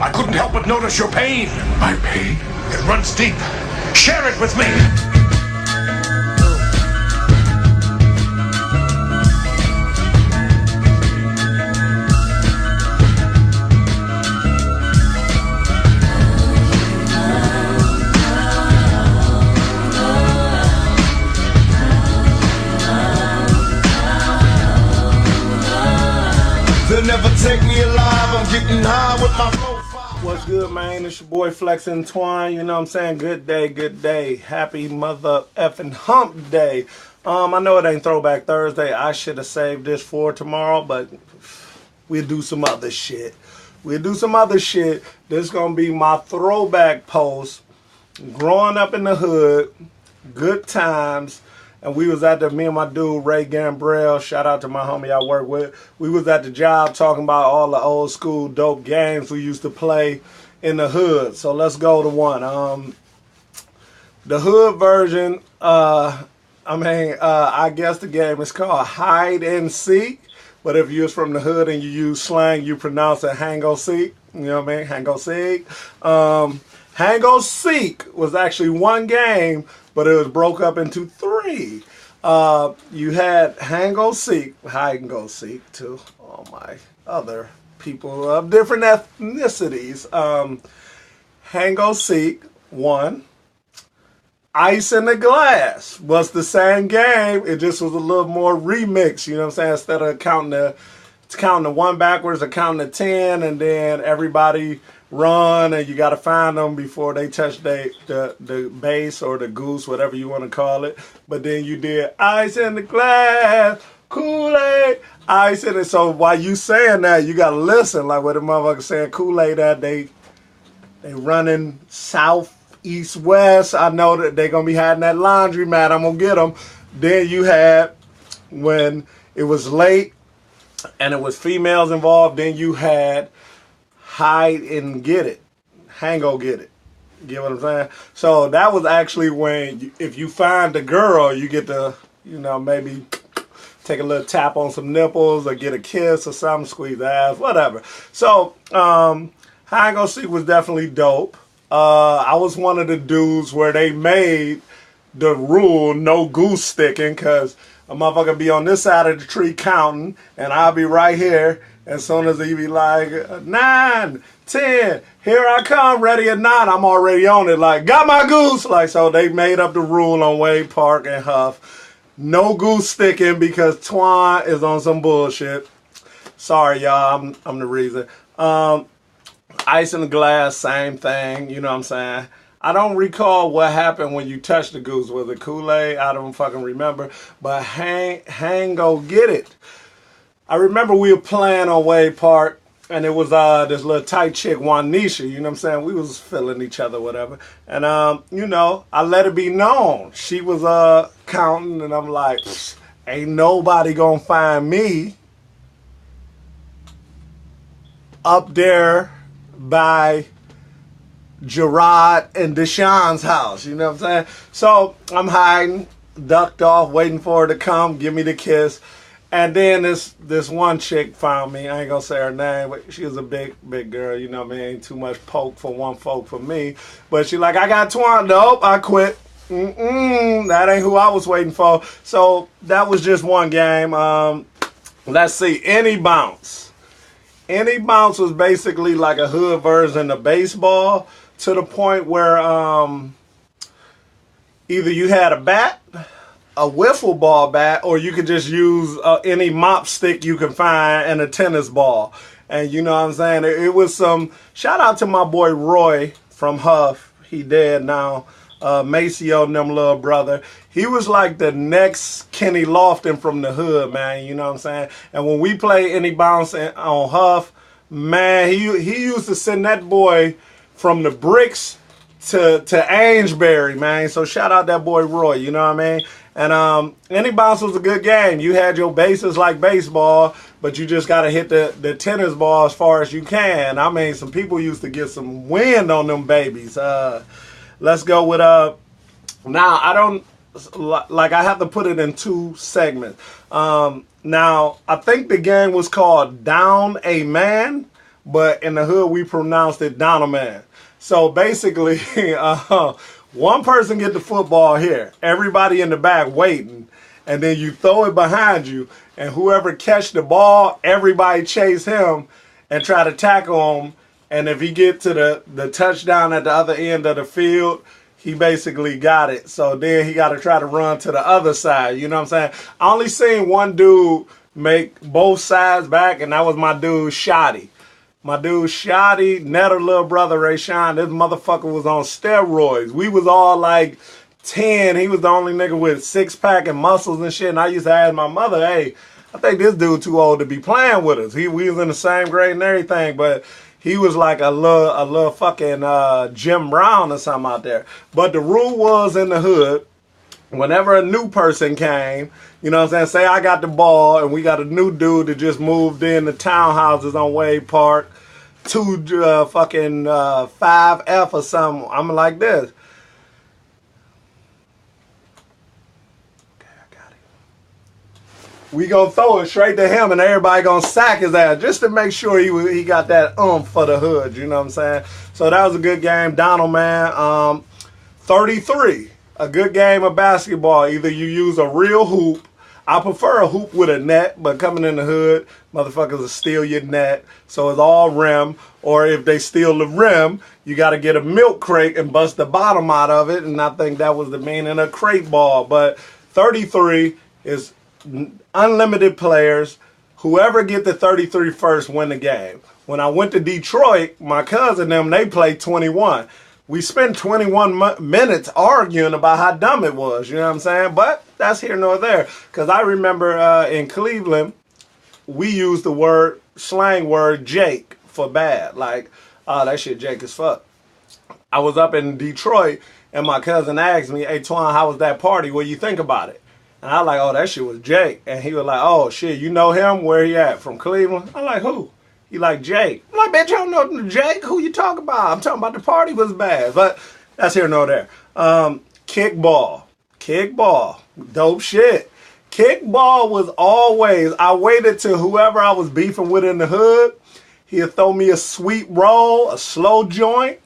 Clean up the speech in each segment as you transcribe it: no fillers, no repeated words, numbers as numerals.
I couldn't help but notice your pain. My pain? It runs deep. Share it with me. They'll never take me alive, I'm getting high with my 4-5. What's good, man? It's your boy Flex and Twine, you know what I'm saying? Good day, good day. Happy mother effing hump day. I know it ain't Throwback Thursday. I should have saved this for tomorrow, but we'll do some other shit. This is gonna be my throwback post. Growing up in the hood, good times. And we was at me and my dude, Ray Gambrell, shout out to my homie I work with. We was at the job talking about all the old school dope games we used to play in the hood. So let's go to one. The hood version, I guess the game is called hide and seek. But if you're from the hood and you use slang, you pronounce it hango seek. You know what I mean? Hango seek. Hango seek was actually one game, but it was broke up into 3. You had Hango Seek, hide and go seek to all my other people of different ethnicities. Hango Seek, 1. Ice in the Glass was the same game. It just was a little more remix, you know what I'm saying? Instead of counting the 1 backwards or counting to 10 and then everybody run and you got to find them before they touch the base or the goose, whatever you want to call it. But then you did ice in the glass, Kool-Aid, ice in it. So while you saying that, you got to listen. Like what the motherfucker saying Kool-Aid that they running south, east, west. I know that they going to be hiding that laundromat. I'm going to get them. Then you had when it was late and it was females involved, then you had hide and get it. Hango get it. Get what I'm saying? So that was actually when, if you find the girl, you get to, maybe take a little tap on some nipples or get a kiss or something, squeeze the ass, whatever. So, Hango Seek was definitely dope. I was one of the dudes where they made the rule no goose sticking, because a motherfucker be on this side of the tree counting, and I'll be right here. As soon as he be like, 9, 10, here I come, ready or not, I'm already on it. Like, got my goose. Like, so they made up the rule on Wade Park and Huff. No goose sticking because Twine is on some bullshit. Sorry, y'all, I'm the reason. Ice in the Glass, same thing, you know what I'm saying? I don't recall what happened when you touched the goose. Was it Kool-Aid? I don't fucking remember. But Hango Get It. I remember we were playing on Wade Park, and it was this little tight chick, Juanisha, you know what I'm saying? We was feeling each other, whatever. And, I let it be known. She was counting, and I'm like, ain't nobody gonna find me up there by Gerard and Deshaun's house, you know what I'm saying? So I'm hiding, ducked off, waiting for her to come, give me the kiss. And then this one chick found me. I ain't gonna say her name, but she was a big girl. You know what I mean? Ain't too much poke for one folk for me. But she like, I got Twine. Nope, I quit. That ain't who I was waiting for. So that was just one game. Let's see. Any Bounce. Any Bounce was basically like a hood version of baseball, to the point where either you had a bat, a wiffle ball bat, or you could just use any mop stick you can find and a tennis ball. And you know what I'm saying? It was some, shout out to my boy Roy from Huff. He dead now. Maceo and them little brother. He was like the next Kenny Lofton from the hood, man. You know what I'm saying? And when we play Any Bounce on Huff, man, he used to send that boy from the bricks to Amesbury, man. So shout out that boy Roy, you know what I mean? And Any Bounce was a good game. You had your bases like baseball, but you just got to hit the tennis ball as far as you can. I mean, some people used to get some wind on them babies. Let's go with, now I don't, like I have to put it in 2 segments. Now, I think the game was called Down a Man, but in the hood we pronounced it Donald Man. So basically, one person get the football here, everybody in the back waiting, and then you throw it behind you, and whoever catch the ball, everybody chase him and try to tackle him. And if he get to the touchdown at the other end of the field, he basically got it. So then he got to try to run to the other side. You know what I'm saying? I only seen one dude make both sides back, and that was my dude Shotty. My dude Shotty, Netter little brother Rayshawn, this motherfucker was on steroids. We was all like 10. He was the only nigga with six-pack and muscles and shit. And I used to ask my mother, hey, I think this dude too old to be playing with us. We was in the same grade and everything, but he was like a little fucking Jim Brown or something out there. But the rule was in the hood, whenever a new person came, you know what I'm saying, say I got the ball and we got a new dude that just moved in the townhouses on Wade Park, fucking 5F or something, I'm like this. Okay, I got it. We gonna throw it straight to him and everybody gonna sack his ass just to make sure he got that for the hood, you know what I'm saying? So that was a good game. Donald, man, 33. A good game of basketball. Either you use a real hoop. I prefer a hoop with a net, but coming in the hood, motherfuckers will steal your net. So it's all rim. Or if they steal the rim, you got to get a milk crate and bust the bottom out of it. And I think that was the meaning of crate ball. But 33 is unlimited players. Whoever get the 33 first win the game. When I went to Detroit, my cousin them, they played 21. We spent 21 minutes arguing about how dumb it was, you know what I'm saying? But that's here nor there. Because I remember in Cleveland, we used the slang word Jake for bad. Like, oh, that shit Jake as fuck. I was up in Detroit and my cousin asked me, hey, Twan, how was that party? What do you think about it? And I was like, oh, that shit was Jake. And he was like, oh, shit, you know him? Where he at? From Cleveland? I'm like, who? He like, Jake. I'm like, bitch, you don't know Jake. Who you talking about? I'm talking about the party was bad. But that's here nor there. Kickball. Kickball. Dope shit. Kickball was always, I waited till whoever I was beefing with in the hood, he'd throw me a sweet roll, a slow joint,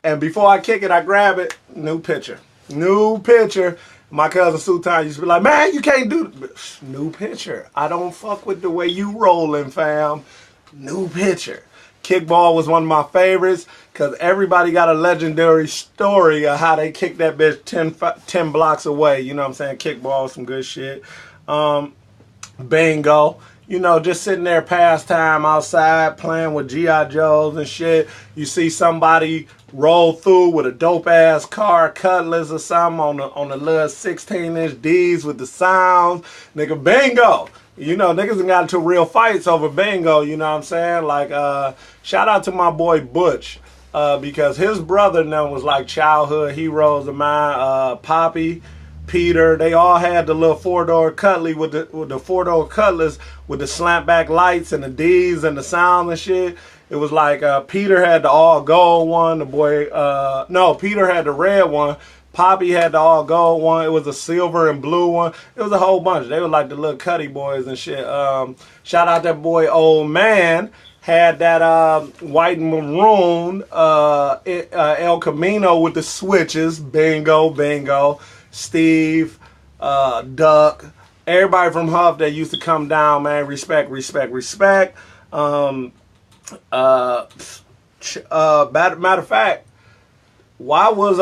and before I kick it, I grab it, new pitcher. New pitcher. My cousin Sultan used to be like, man, you can't do this. New pitcher. I don't fuck with the way you rolling, fam. New pitcher. Kickball was one of my favorites because everybody got a legendary story of how they kicked that bitch 10 blocks away. You know what I'm saying? Kickball was some good shit. Bingo. You know, just sitting there pastime outside playing with G.I. Joes and shit. You see somebody roll through with a dope-ass car, Cutlass or something on the little 16-inch D's with the sounds. Nigga, bingo. You know, niggas got into real fights over bingo, you know what I'm saying? Like, shout out to my boy Butch, because his brother now was like childhood heroes of mine. Poppy, Peter, they all had the little four-door Cutlass with the four-door Cutlass with the slant back lights and the D's and the sound and shit. It was like Peter had the all gold one, Peter had the red one. Poppy had the all gold one. It was a silver and blue one. It was a whole bunch. They were like the little Cuddy boys and shit. Shout out that boy Old Man. Had that white and maroon El Camino with the switches. Bingo, bingo. Steve, Duck. Everybody from Huff that used to come down, man. Respect, respect, respect. Matter of fact, why was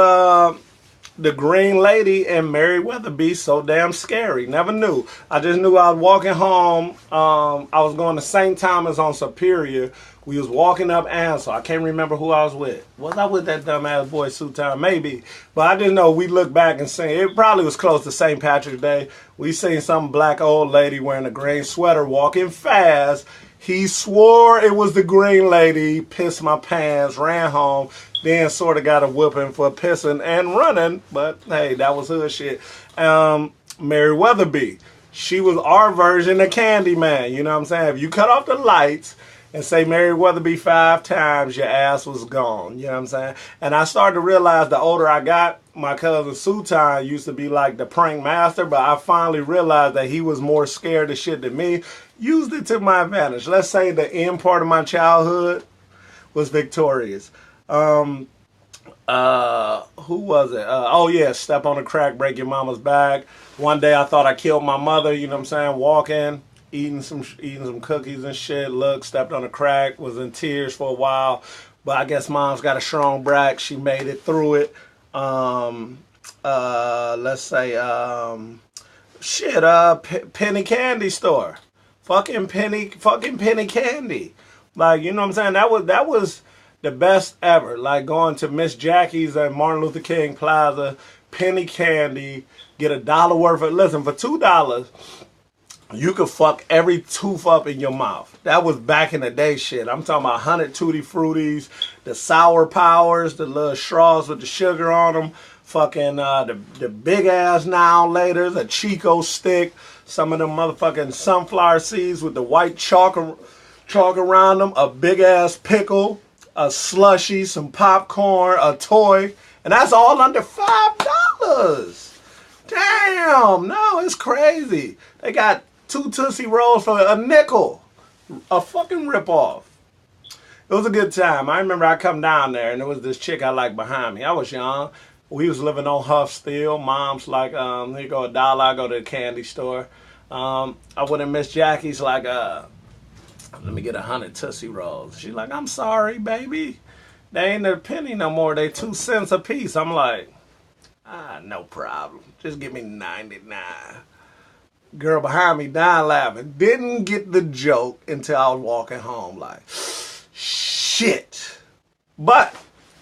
the Green Lady and Mary Weatherby so damn scary? Never knew. I just knew I was walking home. I was going to St. Thomas on Superior. We was walking up Ansel. I can't remember who I was with. Was I with that dumbass boy Sutan? Maybe. But I just know we looked back and seen, it probably was close to St. Patrick's Day. We seen some black old lady wearing a green sweater walking fast. He swore it was the Green Lady, pissed my pants, ran home, then sort of got a whooping for pissing and running, but hey, that was her shit. Mary Weatherby, she was our version of Candyman, you know what I'm saying? If you cut off the lights and say Mary Weatherby 5 times, your ass was gone, you know what I'm saying? And I started to realize the older I got, my cousin Sultan used to be like the prank master, but I finally realized that he was more scared of shit than me. Used it to my advantage. Let's say the end part of my childhood, was victorious. Who was it? Oh yeah, step on a crack, break your mama's back. One day I thought I killed my mother, you know what I'm saying? Walking, eating some cookies and shit. Look, stepped on a crack, was in tears for a while. But I guess mom's got a strong back. She made it through it. Let's say penny candy store. Fucking penny candy. Like, you know what I'm saying? That was the best ever. Like going to Miss Jackie's at Martin Luther King Plaza, penny candy, get $1 worth of, listen, for $2, you could fuck every tooth up in your mouth. That was back in the day shit. I'm talking about 100 Tutti Fruities, the Sour Powers, the little straws with the sugar on them, fucking the big ass Now and Later, the Chico stick, some of them motherfucking sunflower seeds with the white chalk around them, a big ass pickle, a slushy, some popcorn, a toy, and that's all under $5. Damn, no, it's crazy. They got 2 Tootsie Rolls for a nickel. A fucking ripoff. It was a good time. I remember I come down there and there was this chick I liked behind me. I was young. We was living on Huff still. Mom's like, here you go $1. I go to the candy store. I went to Miss Jackie's like, let me get 100 Tootsie Rolls. She's like, I'm sorry, baby. They ain't a penny no more. They 2 cents a piece. I'm like, no problem. Just give me 99. Girl behind me dying laughing. Didn't get the joke until I was walking home. Like, shit. But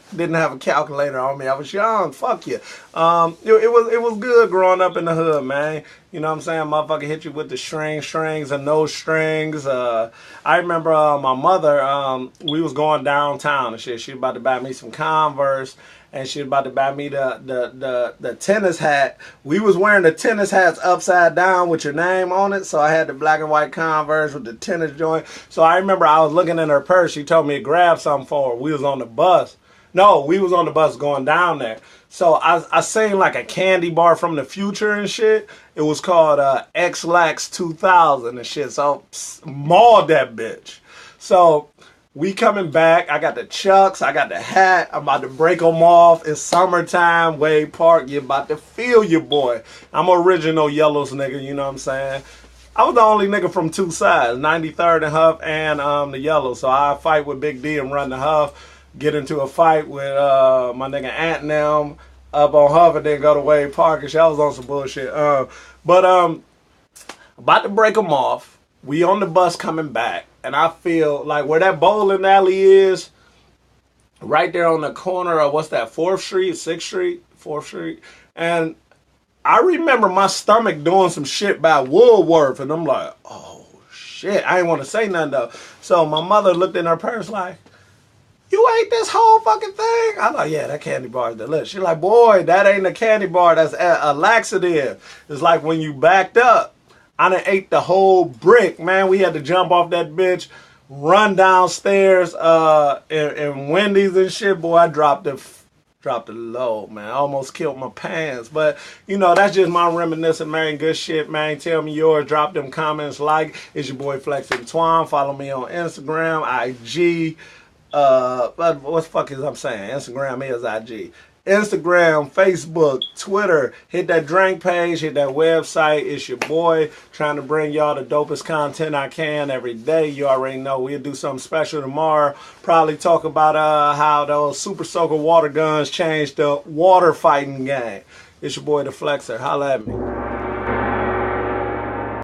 didn't have a calculator on me. I was young. Fuck you. It was good growing up in the hood, man. You know what I'm saying? Motherfucker hit you with the strings and no strings. I remember my mother, we was going downtown and shit. She was about to buy me some Converse and she was about to buy me the tennis hat. We was wearing the tennis hats upside down with your name on it. So I had the black and white Converse with the tennis joint. So I remember I was looking in her purse. She told me to grab something for her. We was on the bus. No, we was on the bus going down there. So I seen like a candy bar from the future and shit. It was called X-Lax 2000 and shit. So mauled that bitch. So we coming back. I got the chucks. I got the hat. I'm about to break them off. It's summertime. Wade Park. You about to feel your boy. I'm original Yellows nigga. You know what I'm saying? I was the only nigga from 2 sides. 93rd and Huff and the Yellow. So I fight with Big D and run the Huff. Get into a fight with my nigga Ant and them up on Huff and then go to Wade Park and shit. I was on some bullshit. But about to break them off. We on the bus coming back. And I feel like where that bowling alley is, right there on the corner of, what's that, 4th Street, 6th Street, 4th Street. And I remember my stomach doing some shit by Woolworth. And I'm like, oh, shit. I ain't want to say nothing, though. So my mother looked in her purse like, you ate this whole fucking thing? I'm like, yeah, that candy bar is delicious. She's like, boy, that ain't a candy bar. That's a laxative. It's like when you backed up. I done ate the whole brick, man. We had to jump off that bitch, run downstairs in Wendy's and shit. Boy, I dropped the load, man. I almost killed my pants. But, you know, that's just my reminiscing, man. Good shit, man. Tell me yours. Drop them comments. Like. It's your boy Flexing Twine. Follow me on Instagram, IG. What the fuck is I'm saying? Instagram is IG. Instagram, Facebook, Twitter. Hit that drink page. Hit that website. It's your boy trying to bring y'all the dopest content I can every day. You already know we'll do something special tomorrow. Probably talk about how those Super Soaker water guns changed the water fighting game. It's your boy the Flexer. Holla at me.